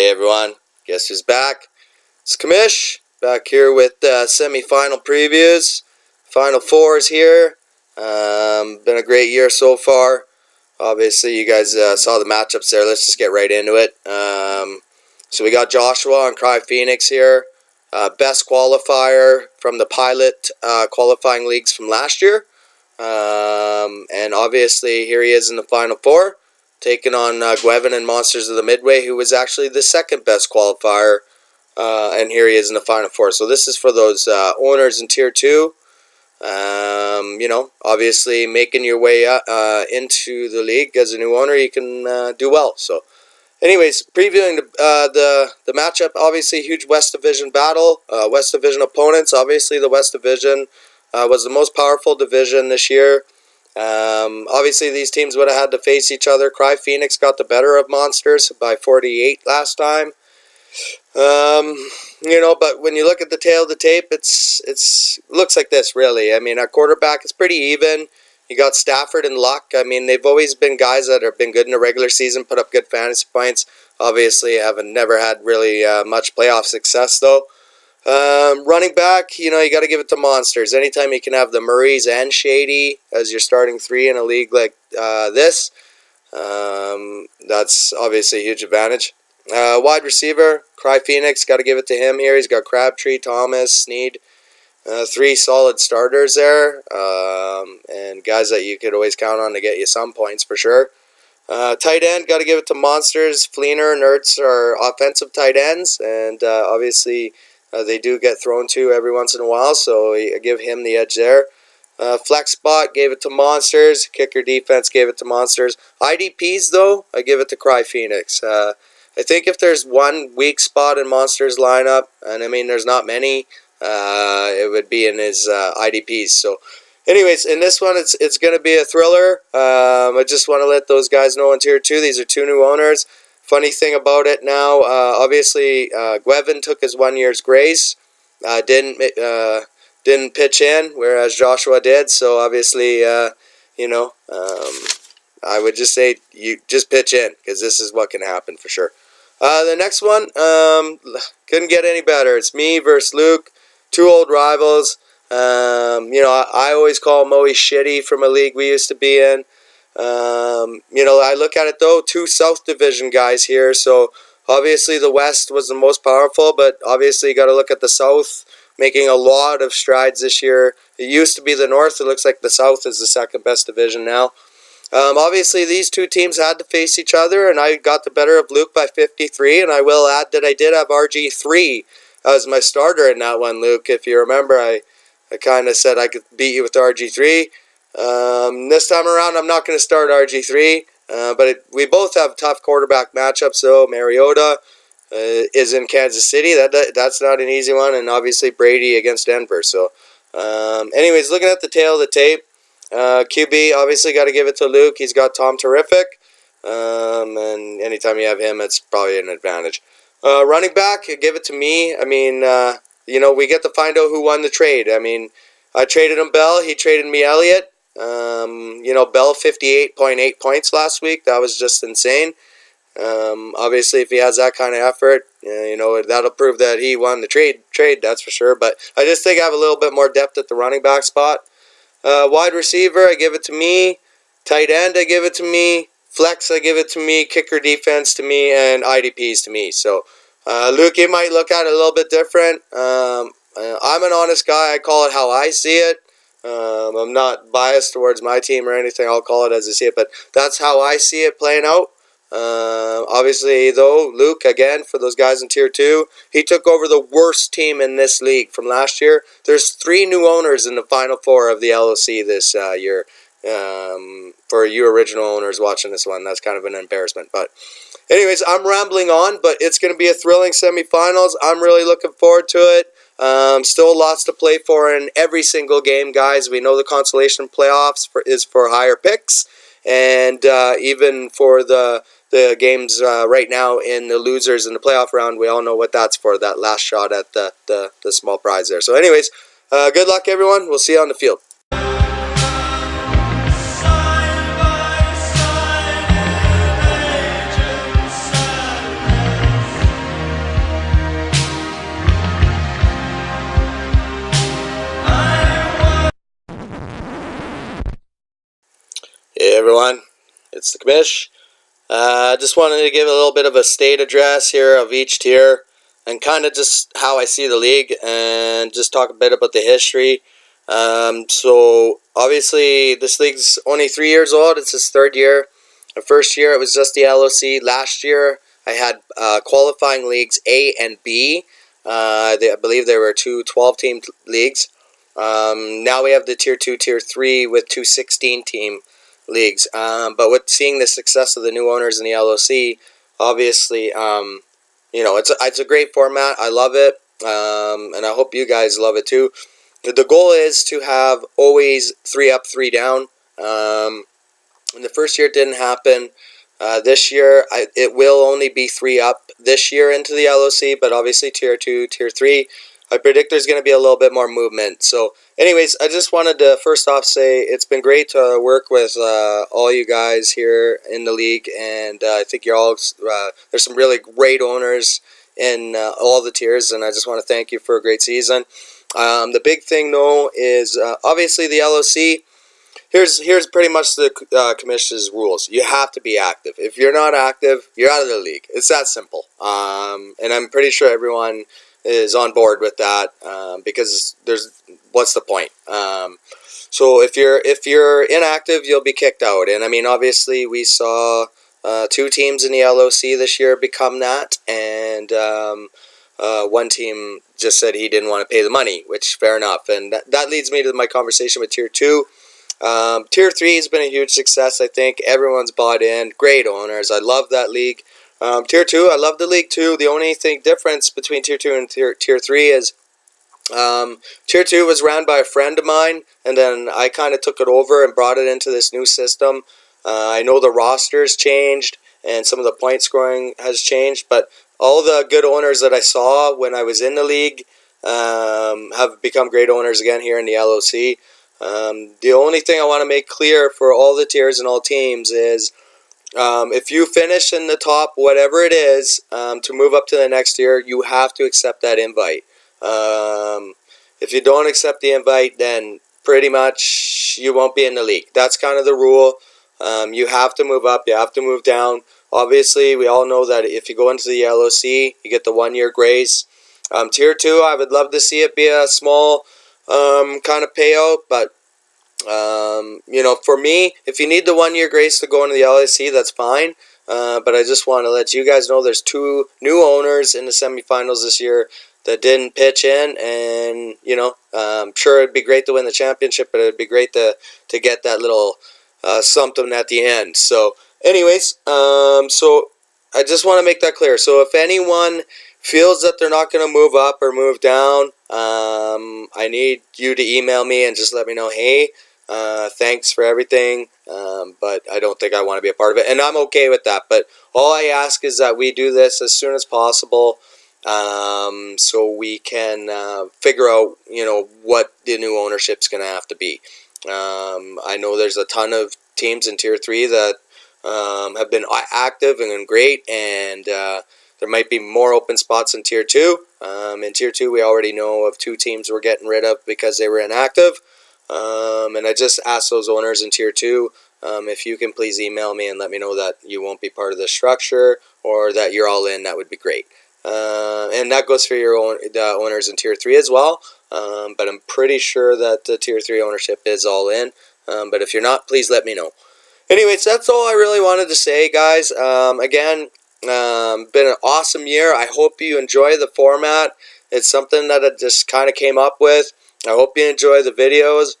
Hey everyone, guess who's back? It's Kamish, back here with semi-final previews. Final fours here. Been a great year so far. Obviously, you guys saw the matchups there. Let's just get right into it. So we got Joshua and Cry Phoenix here. Best qualifier from the pilot qualifying leagues from last year. And obviously, here he is in the Final Four, taking on Gwevin and Monsters of the Midway, who was actually the second best qualifier. And here he is in the Final Four. So this is for those owners in Tier 2. Obviously making your way into the league as a new owner, you can do well. So anyways, previewing the matchup, obviously huge West Division battle. West Division opponents, obviously the West Division was the most powerful division this year. Obviously these teams would have had to face each other. Cry Phoenix got the better of Monsters by 48 last time. But when you look at the tail of the tape, it's looks like this, really. I mean, at quarterback, it's pretty even. You got Stafford and Luck. I mean, they've always been guys that have been good in the regular season, put up good fantasy points. Obviously, haven't never had really much playoff success, though. Running back, you got to give it to Monsters. Anytime you can have the Murrays and Shady as your starting three in a league like this, that's obviously a huge advantage. Wide receiver, Cry Phoenix, got to give it to him here. He's got Crabtree, Thomas, Snead, three solid starters there, and guys that you could always count on to get you some points for sure. Tight end, got to give it to Monsters. Fleener and Ertz are offensive tight ends, and obviously they do get thrown to every once in a while, so I give him the edge there. Flex spot, gave it to Monsters. Kicker defense, gave it to Monsters. IDPs, though, I give it to Cry Phoenix. I think if there's one weak spot in Monsters' lineup, and I mean there's not many, it would be in his IDPs. So anyways, in this one, it's going to be a thriller. I just want to let those guys know in Tier 2, these are two new owners. Funny thing about it now, obviously Gwevin took his 1 year's grace, didn't pitch in, whereas Joshua did. So obviously, I would just say you just pitch in, because this is what can happen for sure. The next one, couldn't get any better. It's me versus Luke, two old rivals. I always call Moe shitty from a league we used to be in. I look at it though, two South Division guys here. So obviously the West was the most powerful, but obviously you got to look at the South, making a lot of strides this year. It used to be the North. It looks like the South is the second best division now. Obviously, these two teams had to face each other, and I got the better of Luke by 53, and I will add that I did have RG3 as my starter in that one, Luke. If you remember, I kind of said I could beat you with RG3. This time around, I'm not going to start RG3, but we both have tough quarterback matchups, so Mariota is in Kansas City. That's not an easy one, and obviously Brady against Denver. So, anyways, looking at the tail of the tape, QB, obviously got to give it to Luke. He's got Tom Terrific, and anytime you have him, it's probably an advantage. Running back, give it to me. I mean, we get to find out who won the trade. I mean, I traded him Bell. He traded me Elliott. Bell 58.8 points last week. That was just insane. Obviously, if he has that kind of effort, that'll prove that he won the trade, that's for sure. But I just think I have a little bit more depth at the running back spot. Wide receiver, I give it to me. Tight end, I give it to me. Flex, I give it to me. Kicker defense to me. And IDPs to me. So, Luke, you might look at it a little bit different. I'm an honest guy. I call it how I see it. I'm not biased towards my team or anything. I'll call it as I see it. But that's how I see it playing out. Obviously, though, Luke, again, for those guys in Tier 2, he took over the worst team in this league from last year. There's 3 new owners in the Final Four of the LOC this year. For you original owners watching this one, that's kind of an embarrassment. But anyways, I'm rambling on, but it's going to be a thrilling semifinals. I'm really looking forward to it. Still lots to play for in every single game, guys. We know the consolation playoffs is for higher picks. And even for the games right now in the losers in the playoff round, we all know what that's for, that last shot at the small prize there. So anyways, good luck, everyone. We'll see you on the field. Hey everyone, it's the commish. Just wanted to give a little bit of a state address here of each tier and kind of just how I see the league and just talk a bit about the history. So obviously this league's only 3 years old. It's its third year. The first year it was just the LOC. Last year I had qualifying leagues A and B. I believe there were two 12-team leagues. Now we have the Tier 2, Tier 3 with two 16-team leagues. But with seeing the success of the new owners in the LOC, obviously, it's a great format. I love it, and I hope you guys love it too. The goal is to have always 3 up, 3 down. In the first year, it didn't happen. This year, it will only be 3 up this year into the LOC, but obviously Tier 2, Tier 3, I predict there's going to be a little bit more movement. So anyways, I just wanted to first off say it's been great to work with all you guys here in the league, and I think you're all, there's some really great owners in all the tiers, and I just want to thank you for a great season. The big thing, though, is obviously the LOC. Here's pretty much the commission's rules. You have to be active. If you're not active, you're out of the league. It's that simple. And I'm pretty sure everyone is on board with that because what's the point? So if you're inactive, you'll be kicked out. And I mean, obviously, we saw 2 teams in the LOC this year become that, and one team just said he didn't want to pay the money, which fair enough. And that leads me to my conversation with Tier 2. Tier 3 has been a huge success. I think everyone's bought in. Great owners. I love that league. Tier 2, I love the league too. The only difference between Tier 2 and Tier 3 is Tier 2 was ran by a friend of mine, and then I kind of took it over and brought it into this new system. I know the roster's changed and some of the point scoring has changed, but all the good owners that I saw when I was in the league have become great owners again here in the LOC. The only thing I want to make clear for all the tiers and all teams is if you finish in the top, whatever it is, to move up to the next tier, you have to accept that invite. If you don't accept the invite, then pretty much you won't be in the league. That's kind of the rule. You have to move up. You have to move down. Obviously, we all know that if you go into the LOC, you get the 1-year grace. Tier 2, I would love to see it be a small kind of payout, but for me, if you need the 1-year grace to go into the LAC, that's fine. But I just want to let you guys know there's 2 new owners in the semifinals this year that didn't pitch in, and sure, it'd be great to win the championship, but it'd be great to get that little something at the end. So anyways, so I just want to make that clear. So if anyone feels that they're not going to move up or move down, I need you to email me and just let me know, hey, thanks for everything, but I don't think I want to be a part of it, and I'm okay with that. But all I ask is that we do this as soon as possible, so we can figure out, what the new ownership's going to have to be. I know there's a ton of teams in Tier 3 that have been active and great, and there might be more open spots in Tier 2. In Tier 2, we already know of 2 teams we're getting rid of because they were inactive. And I just asked those owners in Tier 2, if you can please email me and let me know that you won't be part of the structure or that you're all in, that would be great. And that goes for the owners in Tier 3 as well. But I'm pretty sure that the Tier 3 ownership is all in. But if you're not, please let me know. Anyways, that's all I really wanted to say, guys. Again, been an awesome year. I hope you enjoy the format. It's something that I just kind of came up with. I hope you enjoy the videos.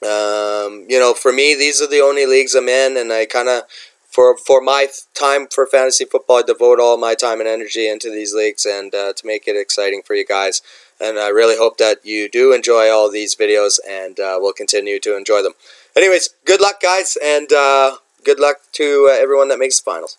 For me, these are the only leagues I'm in, and I kind of, for my time for fantasy football, I devote all my time and energy into these leagues, and to make it exciting for you guys. And I really hope that you do enjoy all these videos, and will continue to enjoy them. Anyways, good luck, guys, and good luck to everyone that makes the finals.